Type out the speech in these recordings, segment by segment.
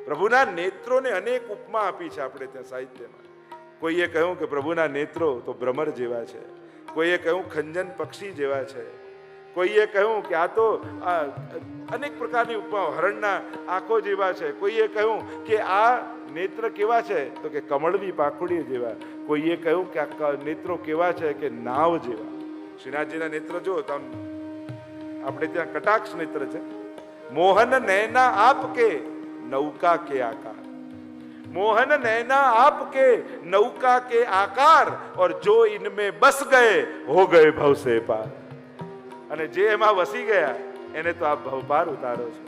પ્રભુના નેત્રોને અનેક ઉપમા આપી છે આપણે ત્યાં સાહિત્યમાં. કોઈએ કહ્યું કે પ્રભુના નેત્રો તો ભ્રમર જેવા છે, કોઈએ કહ્યું ખંજન પક્ષી જેવા છે, કોઈએ કહ્યું કે આ તો અનેક પ્રકારની ઉપમાઓ હરણના આંખો જેવા છે, કોઈએ કહ્યું કે આ નેત્ર કેવા છે તો કે કમળની પાંખુડી જેવા, કોઈએ કહ્યું કે આ નેત્રો કેવા છે કે નાવ જેવા. શ્રીનાથજીના નેત્ર જો તો આપણે ત્યાં કટાક્ષ નેત્ર છે. મોહન નૈના આપકે नौका के आकार, मोहन नैना आपके नौका के आकार, और जो इनमें बस गए हो गए भव से पार. અને જે એમાં વસી ગયા એને તો આપ ભવ પાર ઉતારો છો.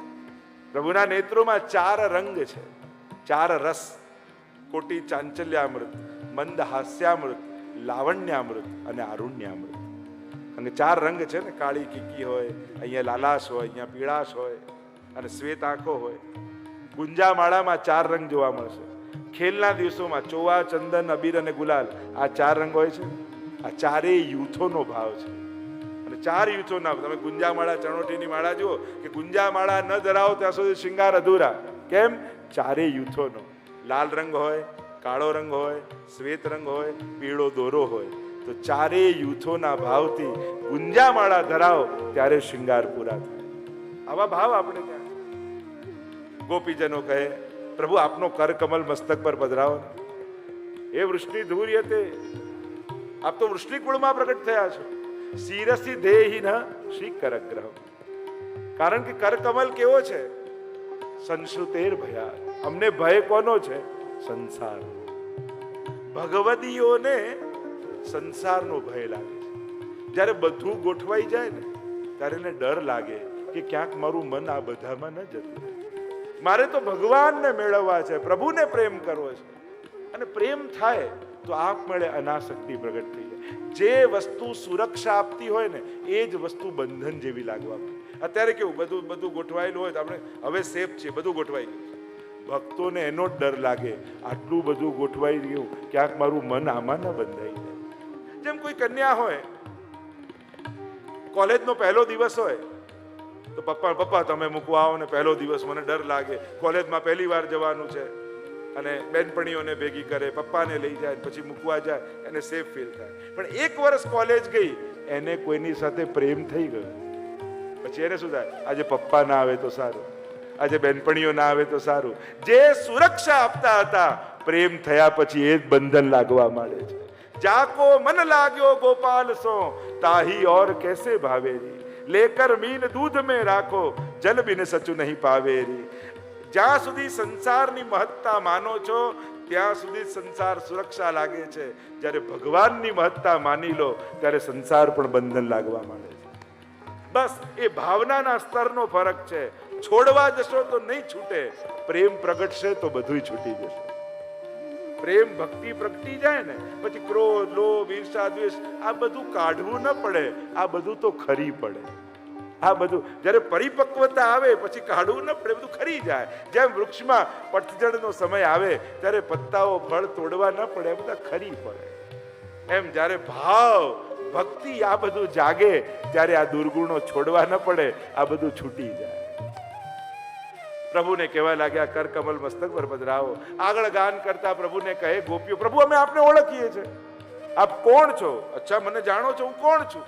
પ્રભુના નેત્રોમાં 4 રંગ છે, 4 રસ: કોટી ચાંચલ્યામૃત, મંદ હાસ્યામૃત, લાવણ્યામૃત અને આરુણ્યામૃત. અને 4 રંગ છે ને, કાળી કીકી હોય, અહીંયા લાલાશ હોય, અહીંયા પીળાશ હોય અને શ્વેત આંખો હોય. ગુંજામાળામાં 4 રંગ જોવા મળશે. ખેલના દિવસોમાં ચોવા, ચંદન, અબીર અને ગુલાલ, આ 4 રંગ હોય છે. આ 4 યુથોનો ભાવ છે. અને 4 યુથોના, તમે ગુંજામાળા ચણોટીની માળા જુઓ કે ગુંજામાળા ન ધરાવો ત્યાં સુધી શિંગાર અધૂરા. કેમ? 4 યુથોનો. લાલ રંગ હોય, કાળો રંગ હોય, શ્વેત રંગ હોય, પીળો દોરો હોય. તો 4 યુથોના ભાવથી ગુંજામાળા ધરાવો ત્યારે શિંગાર પૂરા થાય. આવા ભાવ આપણે ત્યાં. ગોપીજનો કહે, પ્રભુ આપનો કર કમલ મસ્તક પર પધરાવો ને. એ વૃષ્ણિ ધૂર્યતે, આપ તો વૃષ્ણિ કુળમાં પ્રગટ થયા છો. શિરસી દેહિન શ્રી કરગ્રહ. કારણ કે કર કમલ કેવો છે? સંશ્રુતેર ભયા. અમને ભય કોનો છે? સંસાર. ભગવદીઓને સંસારનો ભય લાગે છે. જ્યારે બધું ગોઠવાઈ જાય ને ત્યારે એને ડર લાગે કે ક્યાંક મારું મન આ બધામાં ન જતું. મારે તો ભગવાનને મેળવવા છે, પ્રભુને પ્રેમ કરવો છે. અને પ્રેમ થાય તો આપમેળે અનાસક્તિ પ્રગટ થઈ જાય. જે વસ્તુ સુરક્ષા આપતી હોય ને એ જ વસ્તુ બંધન જેવી લાગવા માંડે. અત્યારે કેવું બધું ગોઠવાયેલું હોય તો આપણે હવે સેફ છે, બધું ગોઠવાઈ ગયું. ભક્તોને એનો જ ડર લાગે, આટલું બધું ગોઠવાઈ ગયું, ક્યાંક મારું મન આમાં ન બંધાઈ જાય. જેમ કોઈ કન્યા હોય, કોલેજનો પહેલો દિવસ હોય તો પપ્પા તમે મૂકવા આવો ને, પહેલો દિવસ મને ડર લાગે, કોલેજમાં પહેલી વાર જવાનું છે. અને બેનપણીઓને ભેગી કરે, પપ્પાને લઈ જાય, પછી મૂકવા જાય, એને સેફ ફીલ થાય. પણ 1 વર્ષ કોલેજ ગઈ, એને કોઈની સાથે પ્રેમ થઈ ગયો, પછી એને શું થાય? આજે પપ્પા ના આવે તો સારું, આજે બેનપણીઓ ના આવે તો સારું. જે સુરક્ષા આપતા હતા, પ્રેમ થયા પછી એ જ બંધન લાગવા માંડે છે. જાકો મન લાગ્યો ગોપાલ સો, તાહી ઓર કેસે ભાવેરી. લેકર મીન દૂધ में રાખો, જલ બિન સચુ નહીં પાવેરી. જ્યાં સુધી સંસારની મહત્તા માનો છો ત્યાં સુધી સંસાર સુરક્ષા લાગે છે. જ્યારે ભગવાનની મહત્તા માની લો ત્યારે સંસાર પણ બંધન લાગવા માંડે છે. બસ એ ભાવનાના સ્તરનો ફરક છે. છોડવા જશો તો નહીં છૂટે, પ્રેમ પ્રગટશે તો બધું છૂટી જશે. પ્રેમ ભક્તિ પ્રગટી જાય ને પછી ક્રોધ, લોભ, ઈર્ષા, દ્વેષ આ બધું કાઢવું ન પડે. આ બધું તો ખરી પડે. આ બધું જ્યારે પરિપક્વતા આવે પછી કાઢવું ન પડે, બધું ખરી જાય. જેમ વૃક્ષમાં પતઝડનો સમય આવે ત્યારે પત્તાઓ, ફળ તોડવા ન પડે, બધા ખરી પડે. એમ જ્યારે ભાવ, ભક્તિ આ બધું જાગે ત્યારે આ દુર્ગુણો છોડવા ન પડે, આ બધું છૂટી જાય. પ્રભુને કહેવા લાગ્યા, કર કમલ મસ્તક પર પધરાવો. આગળ ગાન કરતા પ્રભુને કહે ગોપીઓ, પ્રભુ અમે આપને ઓળખીએ છીએ, આપ કોણ છો? અચ્છા, મને જાણો છો, હું કોણ છું?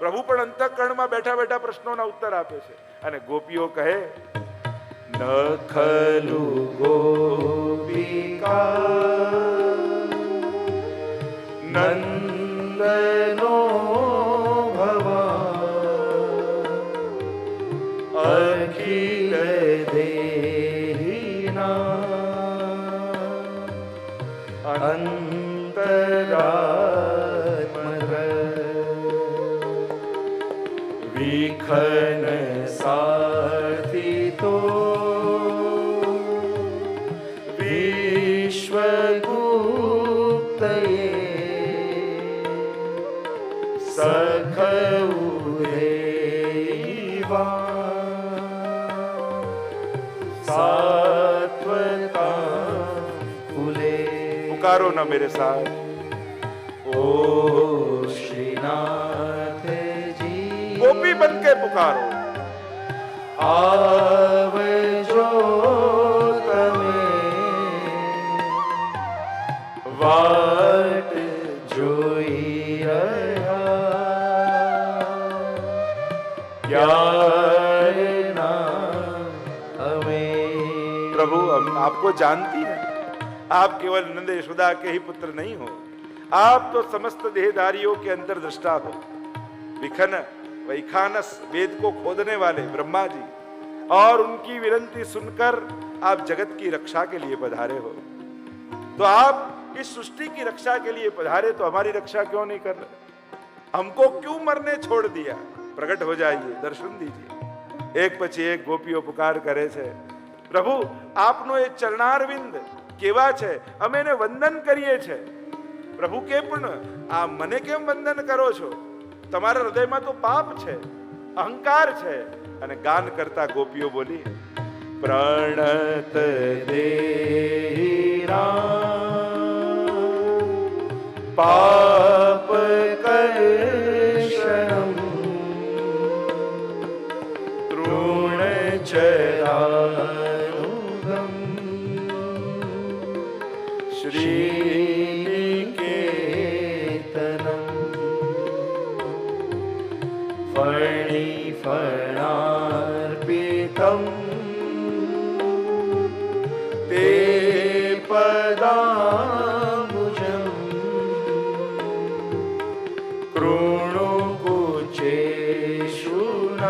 પ્રભુ પણ અંતઃકરણમાં બેઠા બેઠા પ્રશ્નોના ઉત્તર આપે છે. અને ગોપીઓ કહે, ન ખલુ ગોપિકા નંદનો ભવા અખિલ દેહિના અંતરાત્મ વિખન સાથી તો વિશ્વગુપ્ત સખઉદેવા સાત્વતા ફૂલે. પુકારો ના મેરે સાથ. ઓ શ્રીનાથ, गोपी बन के पुकारो, આવજો તમે વાટ જોઈ રહ્યા ક્યારના અમે। प्रभु हम आपको जानती हैं, आप केवल नंद यशोदा के ही पुत्र नहीं हो, आप तो समस्त देहधारियों के अंतर्दृष्टा हो। विखन वैखानस वेद को खोदने वाले ब्रह्मा जी और उनकी विनती सुनकर आप जगत की रक्षा के लिए पधारे हो। तो आप इस सृष्टि की रक्षा के लिए पधारे, तो हमारी रक्षा क्यों नहीं कर रहे? हमको क्यों मरने छोड़ दिया? प्रकट हो जाइए, दर्शन दीजिए। एक પછી એક ગોપીઓ પુકાર કરે છે, પ્રભુ આપનો એ ચરણારવિંદ કેવા છે, અમે એને વંદન કરીએ છે। પ્રભુ કે પણ આ મને કેમ વંદન કરો છો? તમારા હૃદયમાં તો પાપ છે, અહંકાર છે। અને ગાન કરતા ગોપીઓ બોલી, પ્રણત દેહી રામ પાપ કર્ષણમ તૃણચરાનુગમ શ્રીનિકેતનમ ફણિફણાર્પિતમ તે પદાંબુજમ કૃણુકુચેષુ ન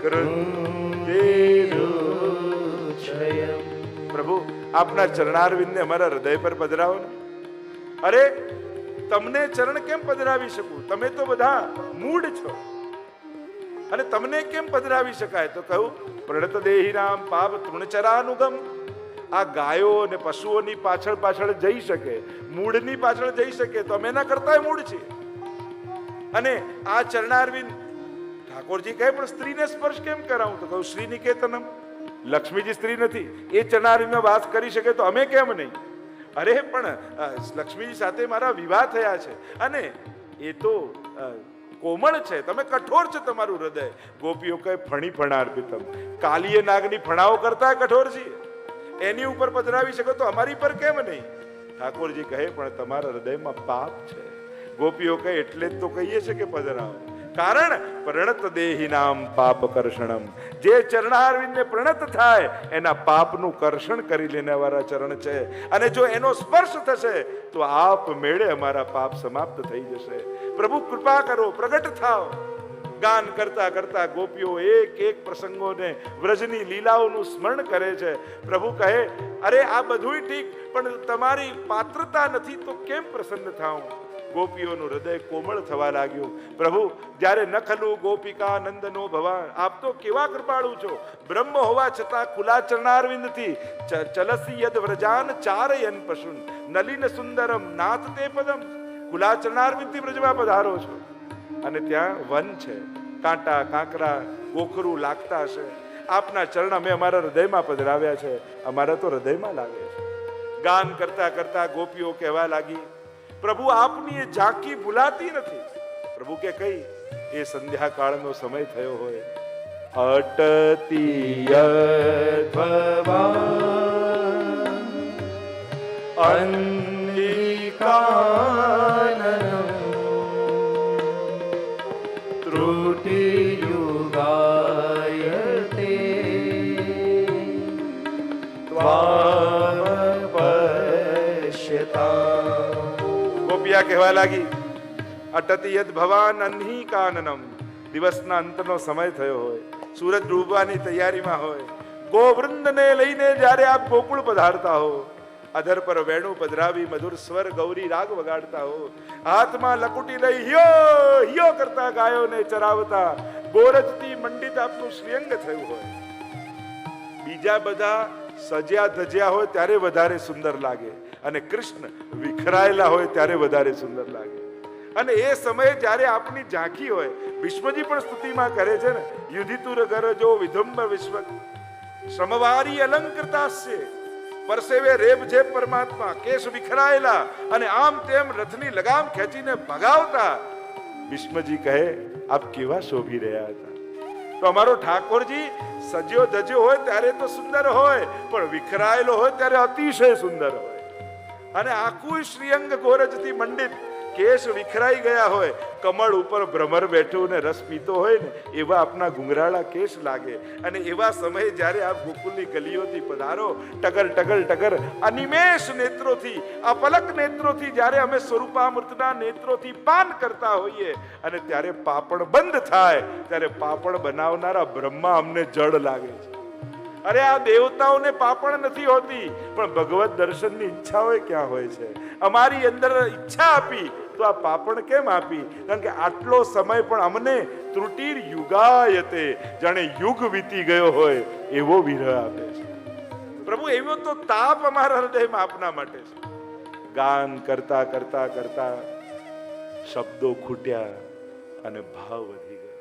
કૃંદેરુચ્છયમ। પ્રભુ આપના ચરણારવિંદને અમારા હૃદય પર પધરાવો ને। અરે તમને ચરણ કેમ પધરાવી શકું? તમે તો બધા મૂઢ છો, અને તમને કેમ પધરાવી શકાય? તો કહ્યું, પ્રણત દેહી રામ પાપ તૃણચરાનુગમ। આ ગાયો અને પશુઓની પાછળ પાછળ જઈ શકે, મૂળની પાછળ જઈ શકે, તો અમે એના કરતા મૂળ છીએ। અને આ ચરણારવિંદ ઠાકોરજી કહે, પણ સ્ત્રીને સ્પર્શ કેમ કરાવું? તો કહું, શ્રી નિકેતનમ, લક્ષ્મીજી સ્ત્રી નથી, એ ચરણારવિંદમાં વાસ કરી શકે તો અમે કેમ નહીં? અરે પણ લક્ષ્મીજી સાથે મારા વિવાહ થયા છે, અને એ તો કોમળ છે, તમે કઠોર છે તમારું હૃદય। ગોપીઓ કહે, ફણી ફણાર્પિતમ, કાલીય નાગની ફણાઓ કરતા કઠોર છીએ, એની ઉપર પધરાવી શકો તો અમારી પર કેમ નહીં? ઠાકોરજી કહે, પણ તમારા હૃદયમાં પાપ છે। ગોપીઓ કહે, એટલે જ તો કહીએ છે કે પધરાવો, કારણ પ્રણત દેહી નામ પાપ કર્ષણમ, જે ચરણારવિંદને પ્રણત થાય એના પાપનું કર્ષણ કરી લેનારા ચરણ છે, અને જો એનો સ્પર્શ થશે તો આપ મેળે અમારા પાપ સમાપ્ત થઈ જશે। પ્રભુ કૃપા કરો, પ્રગટ થાઓ। ગાન કરતા કરતા ગોપીઓ એક એક પ્રસંગોને, વ્રજની લીલાઓનું સ્મરણ કરે છે। પ્રભુ કહે, અરે આ બધુંય ઠીક, પણ તમારી પાત્રતા નથી તો કેમ પ્રસન્ન થાઉં? ગોપીઓનું હૃદય કોમળ થવા લાગ્યું। પ્રભુ, જ્યારે ન ખલું ગોપિકા નંદનો ભવાન, આપ તો કેવા કૃપાળુ છો। બ્રહ્મ હોવા છતાં ખુલ્લા ચરણારવિંદથી ચલસી યદ વ્રજાન ચારયન પશુન નલિન સુંદરમ નાથ તે પદમ। ખુલ્લા ચરણારવિંદથી વ્રજમાં પધારો છો, અને ત્યાં વન છે, કાંટા કાંકરા ગોખરું લાગતા હશે, આપના ચરણ અમે અમારા હૃદયમાં પધરાવ્યા છે, અમારા તો હૃદયમાં લાગે છે। ગાન કરતા કરતા ગોપીઓ કહેવા લાગી, પ્રભુ આપની એ ઝાંકી ભૂલાતી નથી। પ્રભુ કે કઈ? એ સંધ્યાકાળનો સમય થયો હોય, અટતી યદ્ભવાન અંધિકાનનમ ત્રુટિયુગાયતે ત્વામ પશ્યતામ। ગોપિયા કહેવા લાગી, અટતી યદ ભવાન અંધી કાનનમ, દિવસના અંતનો સમય થયો હોય, સૂરજ ડૂબવાની તૈયારીમાં હોય, ગોવૃંદને લઈને જ્યારે આપ ગોકુળ પધારતા હો, અધર પર વેણુ પધરાવી મધુર સ્વર ગૌરી રાગ વગાડતા હો, હાથમાં લકુટી લઈ હિયો હિયો કરતા ગાયોને ચરાવતા ગોરજથી મંડિત આપનું શ્રીઅંગ થયું હોય, બીજા બધા સજ્યા ધજ્યા હોય ત્યારે વધારે સુંદર લાગે, અને કૃષ્ણ વિખરાયેલા હોય ત્યારે વધારે સુંદર લાગે। અને એ સમયે જ્યારે આપની ઝાંખી હોય, ભીષ્મજી પણ સ્તુતિમાં કરે છે ને, યુધિતુર ગરજો વિધંબ વિશ્વ શ્રમવારી અલંકૃતાસ્ય, પરસેવે રેબ છે પરમાત્મા, કેશ વિખરાયેલા અને આમ તેમ રથની લગામ ખેંચીને ભગાવતા। ભીષ્મજી કહે, આપ કેવા શોભી રહ્યા હતા। તો અમારો ઠાકોરજી સજ્યો ધજ્યો હોય ત્યારે તો સુંદર હોય, પણ વિખરાયેલો હોય ત્યારે અતિશય સુંદર હોય. અને આખું શ્રીઅંગ ગોરજથી મંડિત, કેશ વિખરાઈ ગયા હોય, કમળ ઉપર ભ્રમર બેઠું ને રસ પીતો હોય ને એવા આપના ગુંગરાળા કેશ લાગે. અને એવા સમયે જ્યારે આપ ગોકુલની ગલીઓથી પધારો, ટગર ટગર ટગર અનિમેષ નેત્રોથી, અપલક નેત્રોથી જ્યારે અમે સ્વરૂપામૃતના નેત્રોથી પાન કરતા હોઈએ અને ત્યારે પાપણ બંધ થાય, ત્યારે પાપણ બનાવનારા બ્રહ્મા અમને જડ લાગે છે. અરે આ દેવતાઓને પાપણ નથી હોતી, પણ ભગવત દર્શનની ઈચ્છા હોય ક્યાં હોય છે? અમારી અંદર ઈચ્છા આપી તો આ પાપણ કેમ આપી? કારણ કે આટલો સમય પણ અમને ત્રુટિર યુગાયતે, જાણે યુગ વીતી ગયો હોય એવો વિરહ આપે છે. પ્રભુ એવો તો તાપ અમારા હૃદયમાં આપના માટે છે. ગાન કરતા કરતા કરતા શબ્દો ખૂટ્યા અને ભાવ વધી ગયો.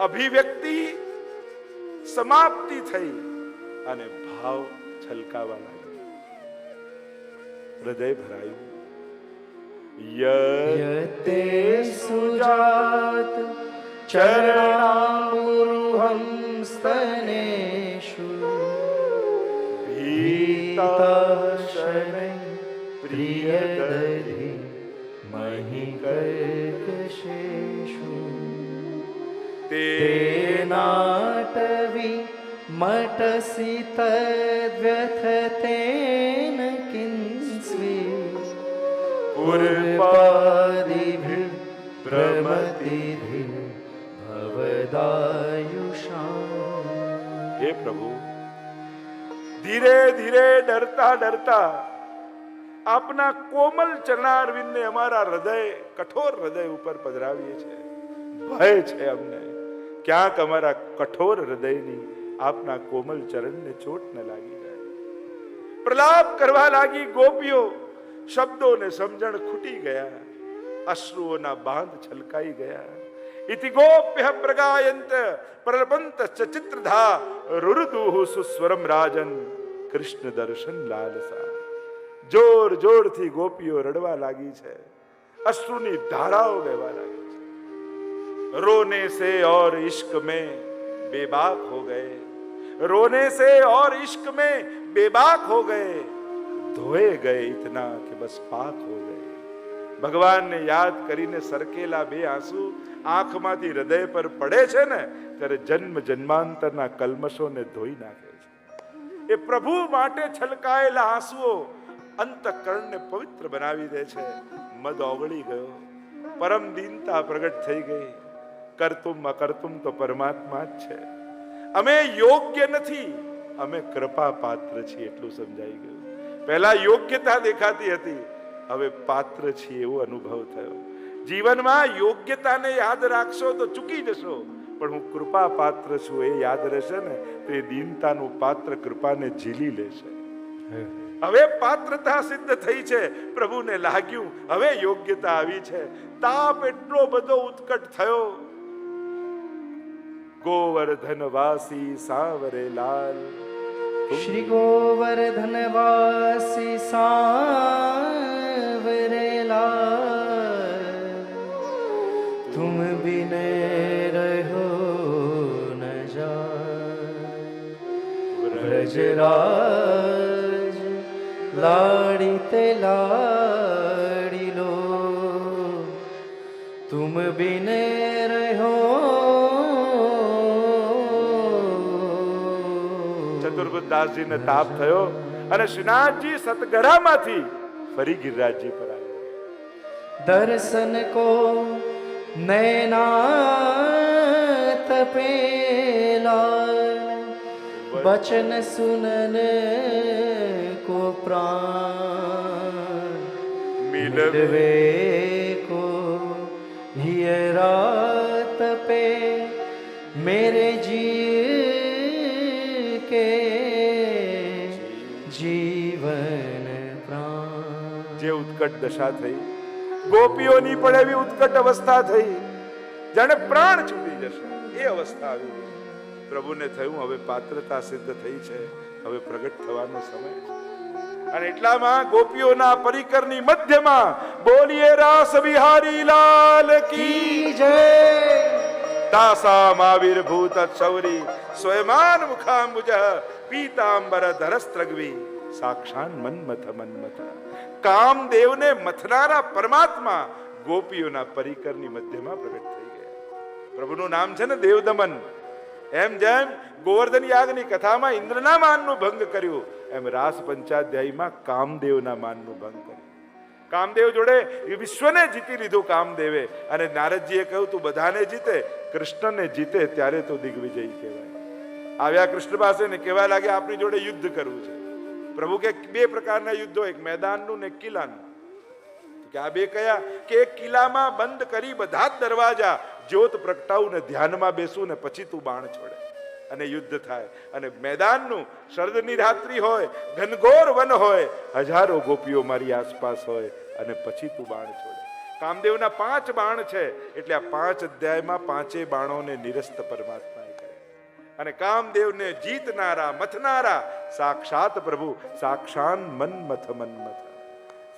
અભિવ્યક્તિ સમાપ્તિ થઈ અને ભાવ છલકાવા લાગ્યો. હૃદય ભરાયું. યતે સુજાત ચરણામૃહં સ્તનેષુ ભીતાશનૈ પ્રિયદધિ મહિકર્કશેષુ તેનાટવી મટસી તદ્વ્યથતેન કિંસ્વી પૂર્વાદિભિ ભ્રમતિધિ ભવદાયુષાં. હે પ્રભુ, ધીરે ધીરે ડરતા ડરતા આપના કોમલ ચરણારવિંદને અમારા હૃદય, કઠોર હૃદય ઉપર પધરાવીએ છીએ. ભય છે અમને ક્યાંક અમારા કઠોર હૃદયની આપના કોમલ ચરણને ચોટ ન લાગી જાય. પ્રલાપ કરવા લાગી ગોપીઓ. શબ્દોને સમજણ ખૂટી ગયા, અશ્રુઓના બાંધ છલકાઈ ગયા. ઇતિ ગોપ્ય પ્રગાયંત પ્રલપંત ચિત્રધા રુરુદુઃ સુસ્વરમ રાજન કૃષ્ણ દર્શન લાલસા. જોર જોરથી ગોપીઓ રડવા લાગી છે, અશ્રુની ધારાઓ વહેવા લાગી છે. रोने से और इश्क में बेबाक हो गए, रोने से और इश्क में बेबाक हो गए, धोए गए इतना कि बस पाक हो गए. ભગવાનને યાદ કરીને સરકેલા બે આંસુ આંખમાંથી હૃદય પર પડે છે ને ત્યારે જન્મ જન્માંતરના કલ્મશોને ધોઈ નાખે છે. એ પ્રભુ માટે છલકાયેલા આંસુઓ અંતઃકરણને પવિત્ર બનાવી દે છે. મદ ઓગળી ગયો, પરમ દીનતા પ્રગટ થઈ ગઈ. કરતુમ અકર્તુમ તો પરમાત્મા જ છે. અમે યોગ્ય નથી, અમે કૃપા પાત્ર છીએ એટલું સમજાઈ ગયું. પહેલા યોગ્યતા દેખાતી હતી, હવે પાત્ર છીએ એવો અનુભવ થયો. જીવનમાં યોગ્યતાને યાદ રાખશો તો ચૂકી જશો, પણ હું કૃપા પાત્ર છું એ યાદ રહેશે ને તો એ દીનતાનું પાત્ર કૃપાને ઝીલી લેશે. હવે પાત્રતા સિદ્ધ થઈ છે, પ્રભુને લાગ્યું હવે યોગ્યતા આવી છે. તાપ એટલો બધો ઉત્કટ થયો. ગોવર્ધન વાસી સાવરે લાલ, શ્રી ગોવર્ધન વાસી સાવરે લાલ, તુમ બિને રહો ન જાય. વ્રજરાજ લાડી તે લાડી લો, તુમ બિને રહો. ચતુર્બુદ્ધદાસજીને તાપ થયો અને શ્રીનાથજી સતગરામાંથી ફરી ગિરિરાજજી પર આવ્યા. दर्शन को नैना तपेला, बचन सुनने को प्राण मिलवे को हियरा तपे मेरे जी के જીવન પ્રાણ. જે ઉત્કટ દશા થઈ, ગોપીઓની પણ એવી ઉત્કટ અવસ્થા થઈ, જાણે પ્રાણ છૂટી જશે એ અવસ્થા આવી ગઈ. પ્રભુને થયું હવે પાત્રતા સિદ્ધ થઈ છે, હવે પ્રગટ થવાનો સમય છે. અને એટલામાં ગોપીઓના પરિકરની મધ્યમાં બોલીએ રાસ બિહારી લાલ કી જય. તાસામાવિર્ભૂત શૌરી સ્વયમાન મુખાંબુજ પીતાંબર ધરસ્ત્રગ્વી સાક્ષાન મન્મથ મન્મથ. કામદેવને મથનારા પરમાત્મા ગોપીઓના પરિકરની મધ્યમાં પ્રગટ થઈ ગયા. પ્રભુનું નામ છે ને દેવદમન. એમ જેમ ગોવર્ધન યાગની કથામાં ઇન્દ્રના માનનું ભંગ કર્યું, એમ રાસ પંચાધ્યાયમાં કામદેવના માનનું ભંગ કર્યું. કામદેવ જોડે વિશ્વને જીતી લીધું કામદેવે, અને નારદજીએ કહ્યું તું બધાને જીતે, કૃષ્ણને જીતે ત્યારે તો દિગ્વિજય કહેવાય. આવ્યા કૃષ્ણ પાસે ને કહેવા લાગે આપણી જોડે યુદ્ધ કરવું છે. પ્રભુ કે બે પ્રકારના યુદ્ધો, એક મેદાનનું ને એક કિલ્લાનું. કે આ બે કયા? કે એક કિલ્લામાં બંધ કરી બધા જ દરવાજા, જ્યોત પ્રગટાવું ને ધ્યાનમાં બેસું ને પછી તું બાણ છોડે અને યુદ્ધ થાય. અને મેદાનનું શરદની રાત્રિ હોય, ઘનઘોર વન હોય, હજારો ગોપીઓ મારી આસપાસ હોય, અને પછી તું બાણ છોડે. કામદેવના 5 બાણ છે, એટલે આ 5 અધ્યાયમાં 5 બાણોને નિરસ્ત પરમાત્માએ કરે. અને કામદેવને જીતનારા મથનારા સાક્ષાત પ્રભુ, સાક્ષાત મન્મથ મન્મથ,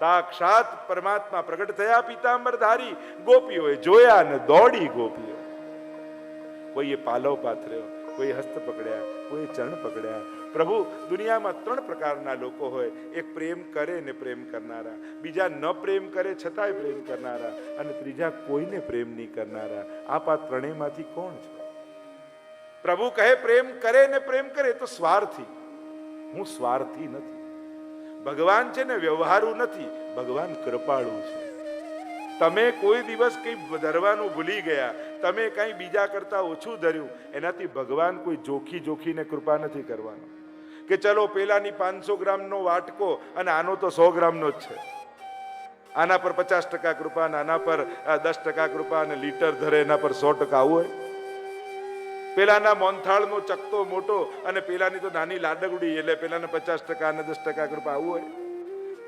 સાક્ષાત પરમાત્મા પ્રગટ થયા પીતાંબરધારી. ગોપીઓએ જોયા ને દોડી ગોપીઓ. કોઈએ પાલવ પાથર્યો, કોઈ હસ્ત પકડ્યા, કોઈ ચરણ પકડ્યા. પ્રભુ દુનિયામાં 3 પ્રકારના લોકો હોય. એક પ્રેમ કરે ને પ્રેમ કરનારા, બીજા ન પ્રેમ કરે છતાંય પ્રેમ કરનારા, અને ત્રીજા કોઈને પ્રેમ નહીં કરનારા. આપ આ ત્રણેયમાંથી કોણ છો? પ્રભુ કહે પ્રેમ કરે ને પ્રેમ કરે તો સ્વાર્થી. હું સ્વાર્થી નથી. ભગવાન છે ને વ્યવહારુ નથી, ભગવાન કૃપાળુ છે. તમે કોઈ દિવસ કંઈ ધરવાનું ભૂલી ગયા, તમે કંઈ બીજા કરતા ઓછું ધર્યું, એનાથી ભગવાન કોઈ જોખીને કૃપા નથી કરવાનો. કે ચલો પેલાની 500 ગ્રામનો વાટકો અને આનો તો 100 ગ્રામનો જ છે, આના પર 50% કૃપા, આના પર 10% કૃપા, અને લીટર ધરે એના પર 100% આવું હોય. પેલાના મોનથાળનો ચકતો મોટો અને પેલાની તો નાની લાડગડી, એટલે પેલાને 50% અને 10% કૃપા આવું હોય.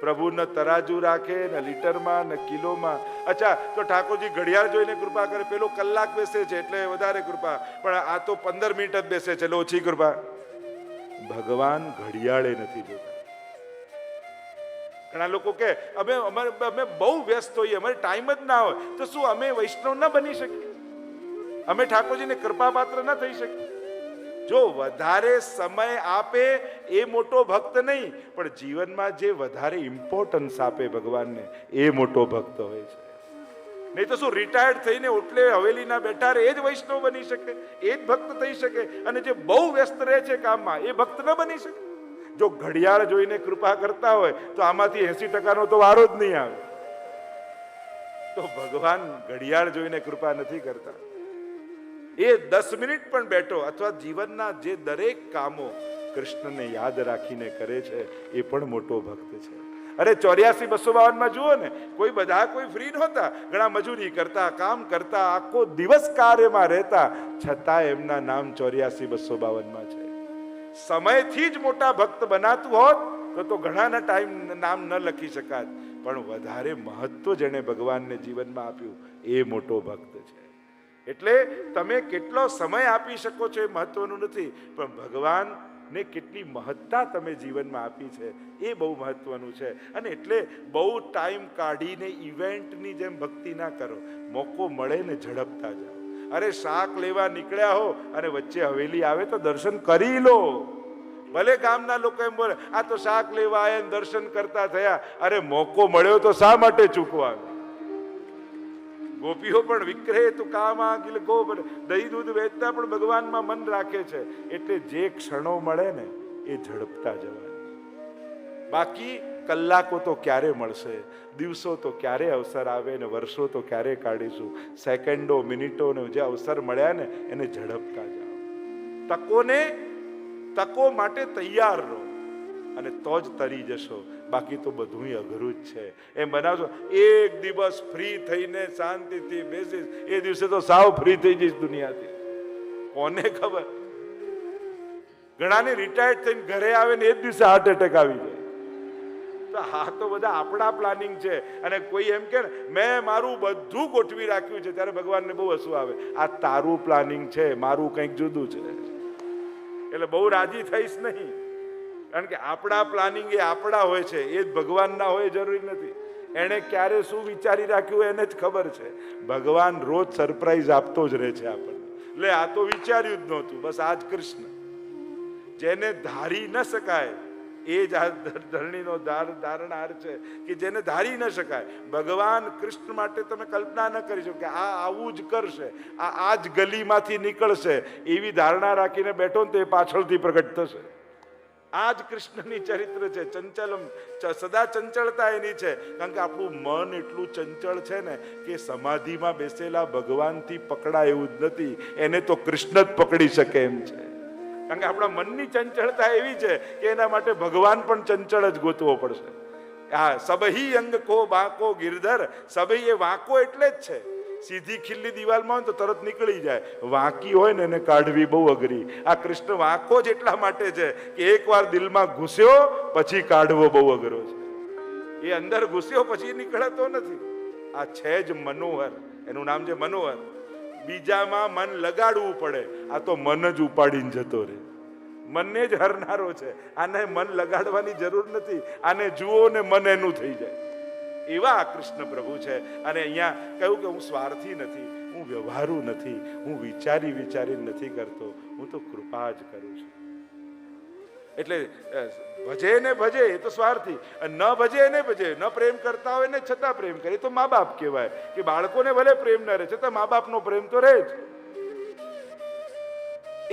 પ્રભુને તરાજુ રાખે ને લીટરમાં ને કિલોમાં. અચ્છા, તો ઠાકોરજી ઘડિયાળ જોઈને કૃપા કરે. પેલો કલાક બેસે છે એટલે વધારે કૃપા, પણ આ તો 15 મિનિટ જ બેસે છે એટલે ઓછી કૃપા. ભગવાન ઘડિયાળે નથી જોતા. ઘણા લોકો કે અમે બહુ વ્યસ્ત હોઈએ, અમારે ટાઈમ જ ના હોય, તો શું અમે વૈષ્ણવ ન બની શકીએ? અમે ઠાકોરજીને કૃપા પાત્ર ન થઈ શકીએ? જો વધારે સમય આપે એ મોટો ભક્ત નહીં, પણ જીવનમાં જે વધારે ઇમ્પોર્ટન્સ આપે ભગવાનને, એ મોટો ભક્ત હોય છે. નહીં તો શું રિટાયર્ડ થઈને ઓટલે હવેલીના બેઠા રહે એ જ વૈષ્ણવ બની શકે, એ જ ભક્ત થઈ શકે? અને જે બહુ વ્યસ્ત રહે છે કામમાં, એ ભક્ત ન બની શકે? જો ઘડિયાળ જોઈને કૃપા કરતા હોય તો આમાંથી 80% તો વારો જ નહીં આવે. તો ભગવાન ઘડિયાળ જોઈને કૃપા નથી કરતા. એ 10 મિનિટ પણ બેઠો અથવા જીવનના જે દરેક કામો કૃષ્ણને યાદ રાખીને કરે છે, એ પણ મોટો ભક્ત છે. અરે 84-252 જુઓ ને, કોઈ ફ્રી નહોતા, ઘણા મજૂરી કરતા, કામ કરતા, આખો દિવસ કાર્યમાં રહેતા, છતાં એમના નામ 84-252 છે. સમયથી જ મોટા ભક્ત બનાતું હોત તો ઘણાના ટાઈમ નામ ન લખી શકાત, પણ વધારે મહત્વ જેને ભગવાનને જીવનમાં આપ્યું એ મોટો ભક્ત છે. એટલે તમે કેટલો સમય આપી શકો છો એ મહત્વનું નથી, પણ ભગવાનને કેટલી મહત્તા તમે જીવનમાં આપી છે એ બહુ મહત્વનું છે. અને એટલે બહુ ટાઈમ કાઢીને ઇવેન્ટની જેમ ભક્તિ ના કરો. મોકો મળે ને ઝડપતા જાઓ. અરે શાક લેવા નીકળ્યા હો અને વચ્ચે હવેલી આવે તો દર્શન કરી લો. ભલે ગામના લોકો એમ બોલે આ તો શાક લેવા આવ્યા દર્શન કરતા થયા. અરે મોકો મળ્યો તો શા માટે ચૂકવાનો? ગોપીઓ પણ વિક્રહે તું કામા ગિલ ગોબર, દહીં દૂધ વેચતા પણ ભગવાનમાં મન રાખે છે. એટલે જે ક્ષણો મળે ને એ ઝડપતા જવાના. બાકી કલાકો તો ક્યારે મળશે, દિવસો તો ક્યારે અવસર આવે ને વર્ષો તો ક્યારે કાઢીશું. સેકન્ડો મિનિટો ને જે અવસર મળ્યા ને એને ઝડપતા જાઓ. તકો માટે તૈયાર રહો અને તો જ તરી જશો. બાકી તો બધું અઘરું જ છે. એમ બનાવશો એક દિવસ ફ્રી થઈને શાંતિથી બેસીશ, એ દિવસે તો સાવ ફ્રી થઈ જઈશ દુનિયાથી. કોને ખબર? ઘણાને રિટાયર્ડ થઈને ઘરે આવે ને એ જ દિવસે હાર્ટ એટેક આવી જાય. તો હા, તો બધા આપણા પ્લાનિંગ છે. અને કોઈ એમ કે મેં મારું બધું ગોઠવી રાખ્યું છે, ત્યારે ભગવાનને બહુ હસવું આવે. આ તારું પ્લાનિંગ છે, મારું કંઈક જુદું છે. એટલે બહુ રાજી થઈશ નહીં, કારણ કે આપણા પ્લાનિંગ એ આપણા હોય છે, એ જ ભગવાનના હોય જરૂરી નથી. એણે ક્યારે શું વિચારી રાખ્યું એને જ ખબર છે. ભગવાન રોજ સરપ્રાઈઝ આપતો જ રહે છે આપણને. લે આ તો વિચાર્યું જ નહોતું. બસ આ જ કૃષ્ણ, જેને ધારી ન શકાય એ જ આ ધરણીનો ધારણાર છે, કે જેને ધારી ન શકાય. ભગવાન કૃષ્ણ માટે તમે કલ્પના ન કરી શકો કે આ આવું જ કરશે, આ જ ગલીમાંથી નીકળશે, એવી ધારણા રાખીને બેઠો ને તો એ પાછળથી પ્રગટ થશે. આ જ કૃષ્ણની ચરિત્ર છે. ચંચલમ, સદા ચંચળતા એની છે. કારણ કે આપણું મન એટલું ચંચળ છે ને કે સમાધિમાં બેસેલા ભગવાનથી પકડાય એવું જ નથી, એને તો કૃષ્ણ જ પકડી શકે એમ છે. કારણ કે આપણા મનની ચંચળતા એવી છે કે એના માટે ભગવાન પણ ચંચળ જ ગોતવો પડશે. આ સબહી અંગ કો વાંકો ગિરધર, સબહી એ વાંકો એટલે જ છે. સીધી ખીલ્લી દિવાલમાં હોય તો તરત નીકળી જાય, વાંકી હોય ને એને કાઢવી બહુ અઘરી. આ કૃષ્ણ વાંકો જ એટલા માટે છે કે એકવાર દિલમાં ઘૂસ્યો પછી કાઢવો બહુ અઘરો છે. એ અંદર ઘૂસ્યો પછી નીકળતો નથી. આ છે જ મનોહર, એનું નામ છે મનોહર. બીજામાં મન લગાડવું પડે, આ તો મન જ ઉપાડીને જતો રહે. મનને જ હરનારો છે, આને મન લગાડવાની જરૂર નથી. આને જુઓ ને મન એનું થઈ જાય. એવા કૃષ્ણ પ્રભુ છે. અને અહીંયા કહ્યું કે હું સ્વાર્થી નથી, હું વ્યવહારુ નથી, હું વિચારી વિચારીને નથી કરતો, હું તો કૃપા જ કરું છું. એટલે ભજે ને ભજે એ તો સ્વાર્થી, ન ભજે ને ભજે, ન પ્રેમ કરતા હોય ને છતાં પ્રેમ કરે તો મા બાપ કહેવાય. કે બાળકોને ભલે પ્રેમ ન રહે છતાં મા બાપનો પ્રેમ તો રહે જ.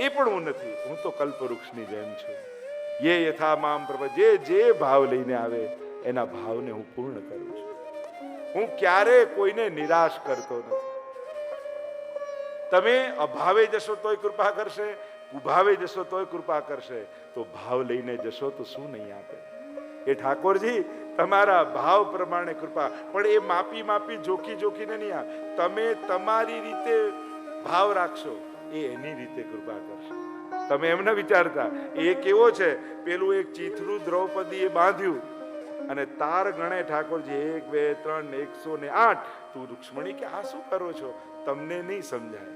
એ પણ હું નથી, હું તો કલ્પવૃક્ષની જેમ છું. યે યથા મામ પ્રભ, જે ભાવ લઈને આવે એના ભાવને હું પૂર્ણ કરું છું. હું ક્યારે કોઈને નિરાશ કરતો નથી. તમે અભાવે જશો તોય કૃપા કરશે, કુભાવે જશો તોય કૃપા કરશે, તો ભાવ લઈને જશો તો શું નહીં આપે. એ ઠાકોરજી તમારા ભાવ પ્રમાણે કૃપા, પણ એ માપી માપી જોખી જોખીને નહીં આપે. તમે તમારી રીતે ભાવ રાખશો, એ એની રીતે કૃપા કરશે. તમે એમ ન વિચારતા એ કેવો છે, પેલું એક ચીથરું દ્રૌપદીએ બાંધ્યું અને તાર ગણે ઠાકોરજી 1 2 3 108. તું રૂક્ષ્મણી કે આ શું કરો છો, તમને નહીં સમજાય.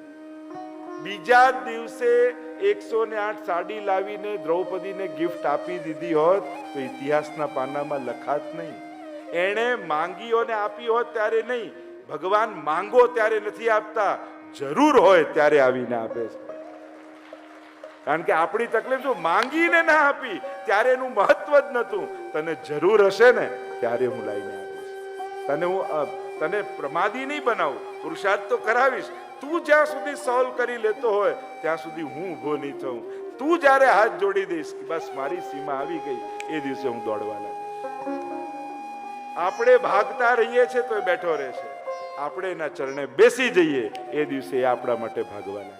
બીજા જ દિવસે 108 સાડી લાવીને દ્રૌપદીને ગિફ્ટ આપી દીધી હોત તો ઇતિહાસના પાનામાં લખાત નહીં. એણે માંગીઓને આપી હોત ત્યારે નહીં. ભગવાન માંગો ત્યારે નથી આપતા, જરૂર હોય ત્યારે આવીને આપે છે. કારણ કે આપણી તકલીફ શું, માંગીને ના આપી ત્યારે એનું મહત્વ જ નતું. તને જરૂર હશે ને ત્યારે હું લાવીને આપીશ. તને પ્રમાદી નહીં બનાવું, પુરુષાર્થ તો કરાવીશ. તું જ્યાં સુધી સોલ્વ કરી લેતો હોય ત્યાં સુધી હું ઊભો નહીં થઉં. તું જ્યારે હાથ જોડી દઈશ કે બસ મારી સીમા આવી ગઈ, એ દિવસે હું દોડવા લાગીશ. આપણે ભાગતા રહીએ છીએ તો એ બેઠો રહે છે. આપણે એના ચરણે બેસી જઈએ એ દિવસે એ આપણા માટે ભાગવા લાગે.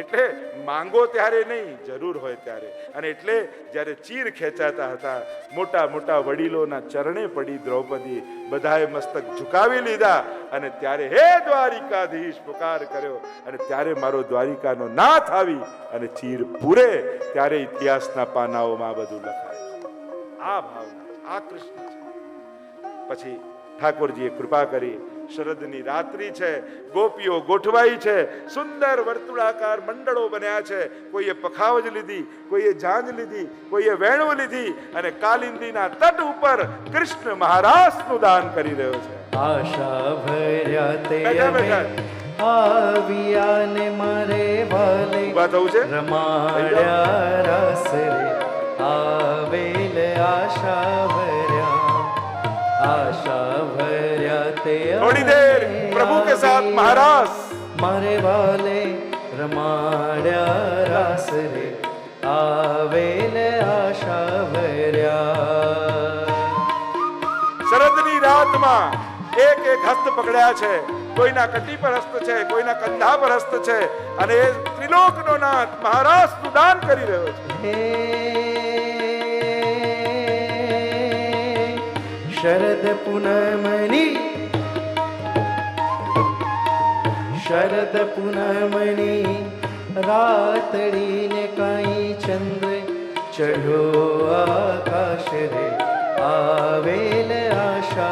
એટલે માંગો ત્યારે નહીં, જરૂર હોય ત્યારે. અને એટલે જ્યારે ચીર ખેંચાતા હતા, મોટા મોટા વડીલોના ચરણે પડી દ્રૌપદી, બધાએ મસ્તક ઝુકાવી લીધા. અને ત્યારે હે દ્વારિકાધીશ પુકાર કર્યો. અને ત્યારે મારો દ્વારિકાનો નાથ આવી અને ચીર પૂરે, ત્યારે ઇતિહાસના પાનાઓમાં આ બધું લખાય. આ ભાવના, આ કૃષ્ણ છે. પછી ઠાકોરજીએ કૃપા કરી. શરદની રાત્રિ છે, ગોપીઓ ગોઠવાઈ છે, સુંદર વર્તુળાકાર મંડળો બન્યા છે. કોઈએ પખાવજ લીધી, કોઈએ જાંજ લીધી, કોઈએ વેણુ લીધી, અને કાલિંદીના તટ ઉપર કૃષ્ણ મહારાજનું દાન કરી રહ્યો છે. આશા ભર્યા તે આવ્યા ને મારે વાલે રમાડ્યા રસ રે આવેલ. આશા ભર્યા, आशा भर्या ते थोड़ी देर प्रभु के साथ महाराज मारे वाले रमाड्या रास रे आवेले आशा भर्या. શરદની રાતમાં એક એક હસ્ત પકડ્યા છે. કોઈના કટી પર હસ્ત છે, કોઈના કંધા પર હસ્ત છે, અને એ ત્રિલોકનો નાથ મહારાજ નું દાન કરી રહ્યો છે. शरद पुनमणि शरद पुनमणि रातड़ी ने काई चंद्र चढ़ो आकाश रे आवेल आशा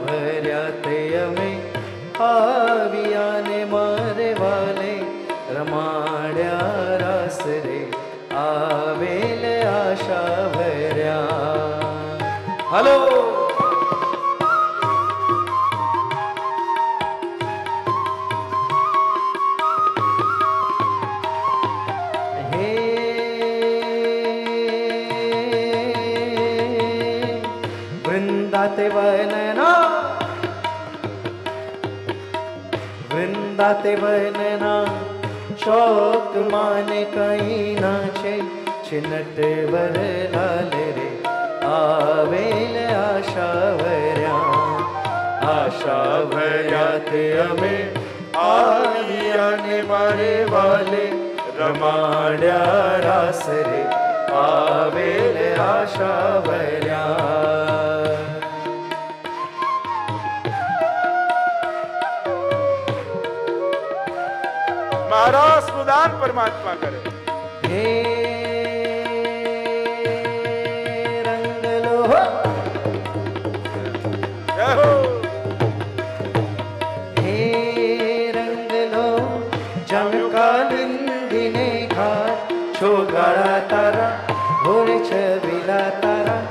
भर्या ते अमे आविया ने मारे वाले रमाड्या रास रे आवेल आशा भर्या. હલો દાતે વનના શોક માને કઈ ના છે છિનટ વરલાલ રે આવેલ આશા ભર્યા આશા ભર્યા તે અમે આવ્યા ને મારે વાલે રમાડ્યા રાસ રે આવેલ આશા ભર્યા મારા સ્મુદાન પરમાત્મા કરે હે રંગલો જય હો હે રંગલો જમકાલિંદિને ઘાટ છોગાળા તારા ભોરે છબીલા તારા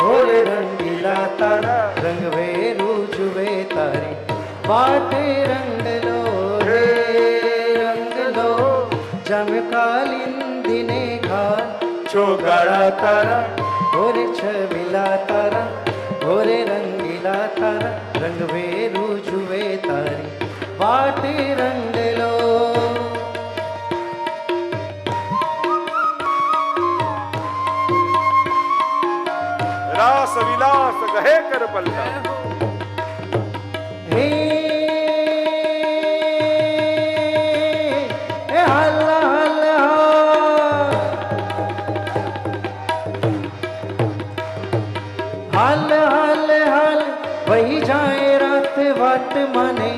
ભોરે રંગીલા તારા રંગવેરું જુએ તારી વાટે રંગલો હે રંગલો જમકાલિંદિને ઘાટ છોગાળા તારા ભોરે છબીલા તારા ભોરે રંગીલા તારા રંગવેરું જુએ તારી વાટે રંગલો રાસ વિલાસ ગહે કર પલ્લા હે હલ્લા હાલ હાલ હાલ વહી જાય રાત વાટ મને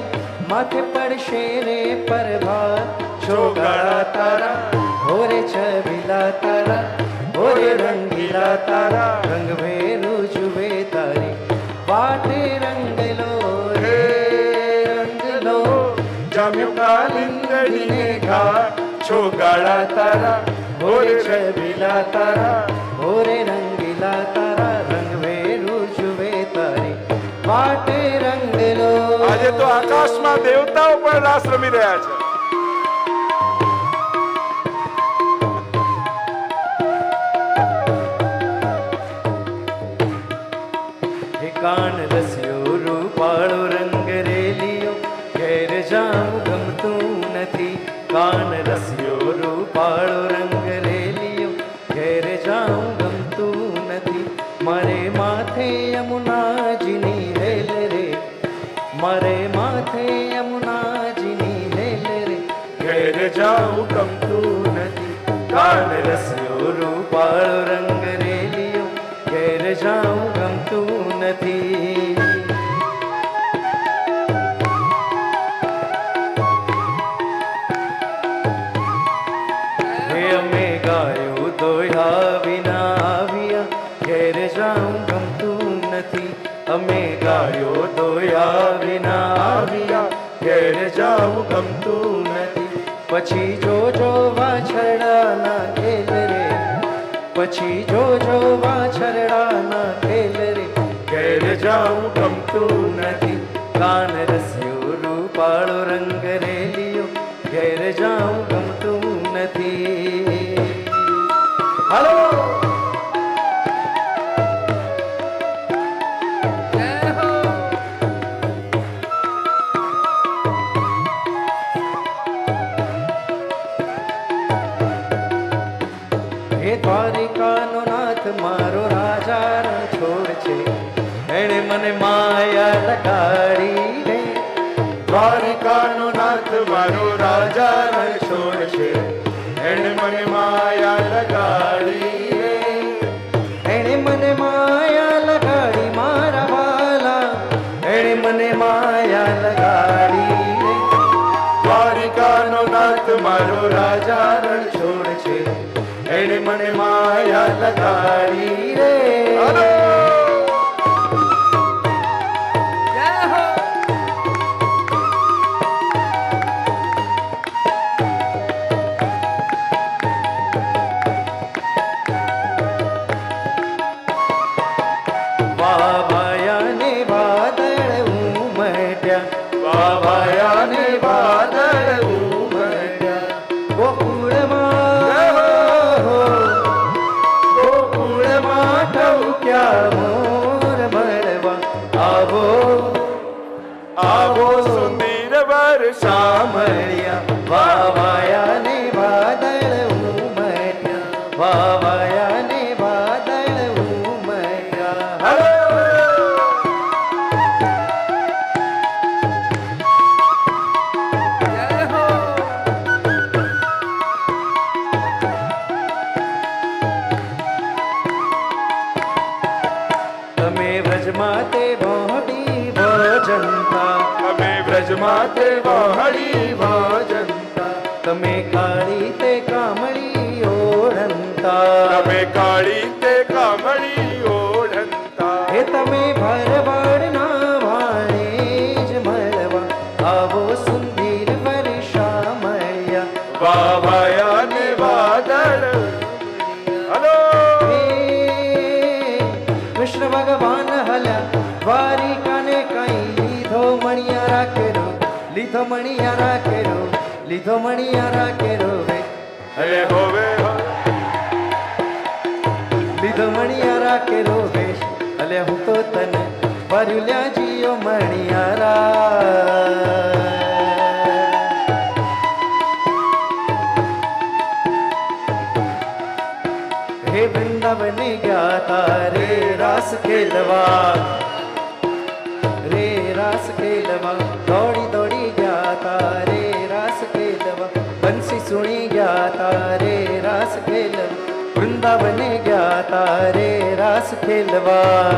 માથે પડશે રે પ્રભાત છોગાળા તારા ભોરે છબીલા તારા ભોરે રંગીલા તારા રંગભેરું જુએ તારી વાટે રંગલો હે રંગલો જમકાલિંગડીને ઘાટ છોગાળા તારા ભોરે છબીલા તારા ભોરે રંગીલા તારા રંગભેરું જુએ તારી વાટે રંગલો આજે તો આકાશમાં દેવતાઓ પણ રાસ રમી રહ્યા છે કાન રસ્યો રૂપાળો રંગ રેલિયો ઘેર જાઉં ગમતું નથી કાન રસ્યો રૂપાળો રંગ રેલિયો ઘેર જાઉં ગમતું નથી મારે માથે યમુનાજીની હેલ રે મારે માથે યમુનાજીની હેલ રે ઘેર જાઉં ગમતું નથી કાન રસ્યો રૂપાળો રંગ રેલિયો ઘેર જાઉં ગમતું નથી હે અમે ગાયો દોહ્યા વિના આવ્યા ઘેર જાઉં ગમતું નથી અમે ગાયો દોહ્યા વિના આવ્યા ઘેર જાઉં ગમતું નથી પછી જોજો વાછરડાના ખેલ રે પછી જોજો વાછરડાના ખેલ રે ઘેર જાઉં ગમતું નથી કાન રસ્યો રૂપાળો રંગ રેલિયો ઘેર જાઉં ગમતું નથી હાલો હે દ્વારિકાનો નાથ મારો રાજા રણ છોડ છે એણે મને માયા લગાડી રે દ્વારિકાનો નાથ મારો રાજા રણ છોડ છે એણે મને માયા લગાડી રે એણે મને માયા લગાડી મારા વાલા એણે મને માયા લગાડી રે દ્વારિકાનો નાથ મારો રાજા રણ છોડ છે એણે મને માયા લગાડી રે વાવાયાને વાદળ ઉમટ્યા વાવાયાને વાદળ ઉમટ્યા ગોકુળમાં ઠવક્યા મોર મળવા આવો આવો સુંદર વર સામળિયા વાવાયા ને વાદળ ઉમટ્યા વાવાયા ને વાદળ ઉમટ્યા તમે વ્રજમાં તે વહોડી ભજનતા તમે વ્રજમાં તે વહોડી ભજનતા તમે કાળી તે કામળી ઓળંતા તમે કાળી તે કામળી ઓઢંતા હે તમે ભરવાડના વાણે જ મળવા આવો સુંદર વર્ષા મળ્યા વાવાયા ને વાદળ હલો કૃષ્ણ ભગવાન હલ્યા દ્વારિકાને કઈ લીધો મણિયારા કેરો લીધો મણિયારા કેરો લીધો મણિયારા કેરો વે હે હોવે લીધો મણિયારા કેરો વે અલે હું તો તને ભર્યું જીઓ મણિયારા હે વૃંદાવન ગયા તારે રાસ ખેલવા રે રાસ ખેલવા દોડી દોડી ગયા તારે રાસ ખેલવા બંસી સુણી ગયા તારે રાસ ખેલવા વૃંદાવન ગયા તારે રાસ ખેલવા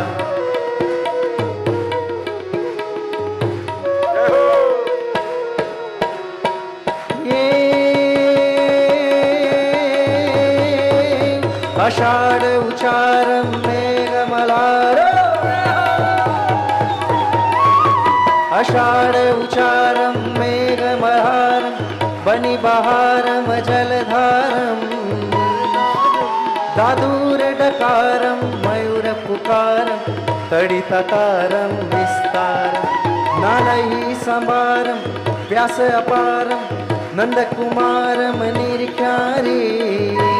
જય હો અષાઢ ઉચારમ મેઘમલાર અષાઢ ઉચારમ મેઘમહારમ બની બહારમ જલધારમ દાદુર ડકારમ મયુર પુકારમ તડિતકારમ વિસ્તારમ નાલહી સંભારમ વ્યાસ અપારમ નંદકુમારમ નિર્ખ્યારી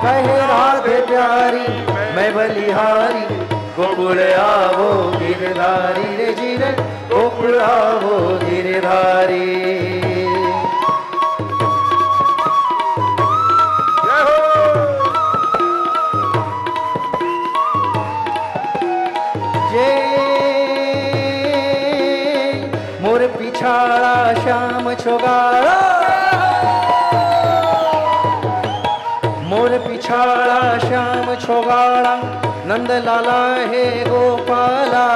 કહે રાધે પ્યારી मैं बलिहारी गोकुल आवो गिरधारी रे जीरे गोकुल आवो गिरधारी જય હો जे मोर पिछाड़ा श्याम छोगाड़ा मोर पिछाड़ा श्याम छोगाड़ा नंद लाला हे गोपाला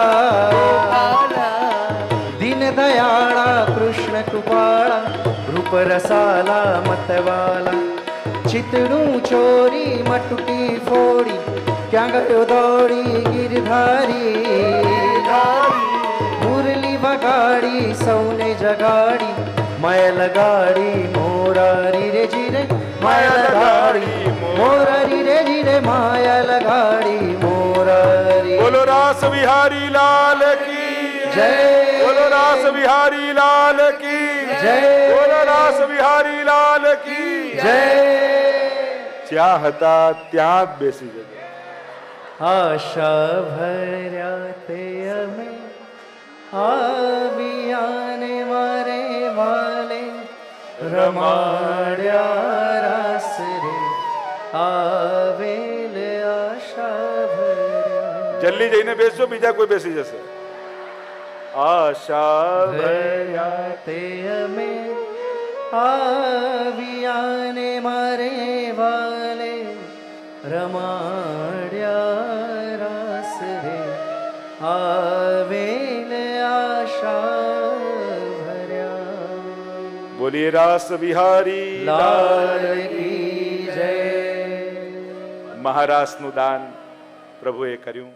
दीन दयाड़ा कृष्ण कृपाला रूप रसाला मतवाला चितड़ू चोरी मटुकी फोड़ी ક્યાં ગયો દોડી ગિરધારી મુરલી વગાડી સૌને જગાડી માયા લગાડી મોરારી રે જીરે માયા લગાડી મોરારી રે જીરે માયા લગાડી મોરારી બોલો રાસ વિહારી લાલ કી જય બોલો રાસ વિહારી લાલ કી જય બોલો રાસ વિહારી લાલ કી જય જ્યાં હતા ત્યાં જ બેસી જજો આશા ભર્યા તે અમે આવ્યાને મારે વાલે રમાડ્યા રાસ રે આવેલ આશા ભર્યા જલ્દી જઈને બેસજો બીજા કોઈ બેસી જશે આશા ભર્યા તે અમે આવ્યાને મારે વાલે રમાડ્યા રાસ રે આવેલ આશા ભર્યા બોલીએ રાસ વિહારી લાલ કી જય મહારાસનું દાન પ્રભુએ કર્યું.